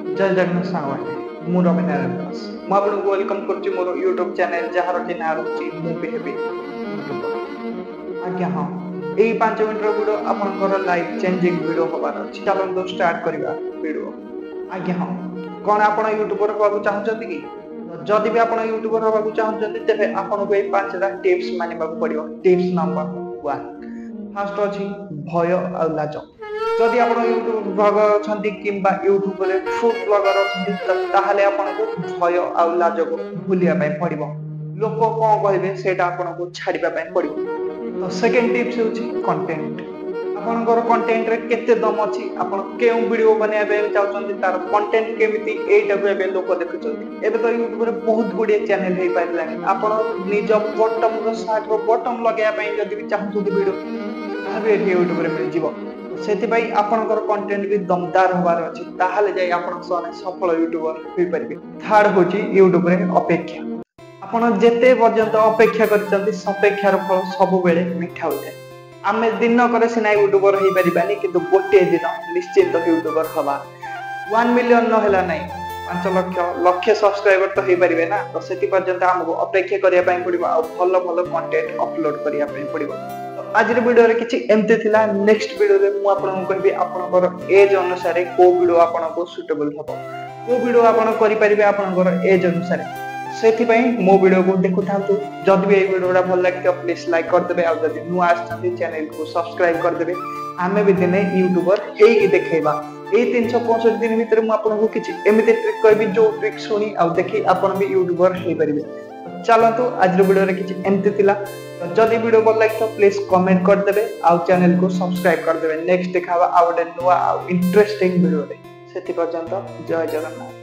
जय जगन्नाथ सांगवानी मु रवि नारायण दास मु आपको वेलकम करछि मोर YouTube चैनल जहार कि ना रहछि मु बिहेवी यूट्यूबर आज्ञा हां एई 5 मिनिट रो वीडियो आपनकर लाइफ चेंजिंग वीडियो होबार अछि चलो स्टार्ट करिवा वीडियो आज्ञा हां कोन आपन यूट्यूबर होबाकू चाहछथि कि जदि भी आपन यूट्यूबर होबाकू चाहछथि तेबे आपन को एई 5टा टिप्स मानिबाकू पड़िबो टिप्स नंबर 1 फर्स्ट अछि भय आ लाज जदि आप यूट्यूब ब्लगर अच्छा कि यूट्यूब फूड ब्लगर अच्छा ताहले आपको भय आ लाज को भूलिया पड़ो लोक कौन कहे से आपको छाड़ापी पड़ो तो सेकेंड टिप्स होची कंटेंट आपनकर कंटेंट रे केते दम अछि आपन केउ वीडियो बनाबे चाहछन्ती तार कंटेंट केमिति एटा को एबे लोक देखुछन्ती एबे तो यूट्यूब रे बहुत गुडी चैनल हे पाइलानी आपन निज bottom row side row bottom लगाया पई जदि भी चाहछन्ती वीडियो ताबे यूट्यूब रे मिल जिवो सेतिबाई आपनकर कंटेंट भी दमदार होबार अछि ताहाले जाय आपन सने सफल यूट्यूबर होई परिबे थर्ड होची यूट्यूब रे अपेक्षा आपन जेते पर्यंत अपेक्षा करचन्ती सपेक्षार फल सब बेले मिठा होय आमे दिन करे सिना यूट्यूबर होई परिबानी किंतु गोटे दिन निश्चित यूट्यूबर हवा 1 मिलियन न होला नै 5 लाख सब्सक्राइबर तो होई परिबे ना तो सेति पर्यंत हमको अपेक्षा करिया पई पड़िबो आ भलो भलो कंटेंट अपलोड करिया पई पड़िबो आज वीडियो रे किछि एमते थिला नेक्स्ट वीडियो रे मु आपन कहबी आपनकर एज अनुसार को वीडियो आपनको सुटेबल हबो को वीडियो आपन करि परिबे आपनकर एज अनुसार सेति पई मो वीडियो को देखु थांतु जदि भी ए वीडियोटा भल लागि तो प्लीज लाइक कर देबे आ जदि नु आछथि चैनल को सब्सक्राइब कर देबे आमे भी दिने यूट्यूबर हेई देखेबा ए 365 दिन भीतर मु आपनको किछि एमिते ट्रिक कहबी जो ट्रिक सुनी आ देखि आपन भी यूट्यूबर हेई परिबे चलंतु आज वीडियो रे किछि एमते थिला जदि वीडियो भल लागि तो प्लीज कमेंट कर देबे आ चैनल को सब्सक्राइब कर देबे नेक्स्ट देखावा आ गोटे नुवा आ इंटरेस्टिंग वीडियो रे सेति पर्यंत जय जगन्नाथ।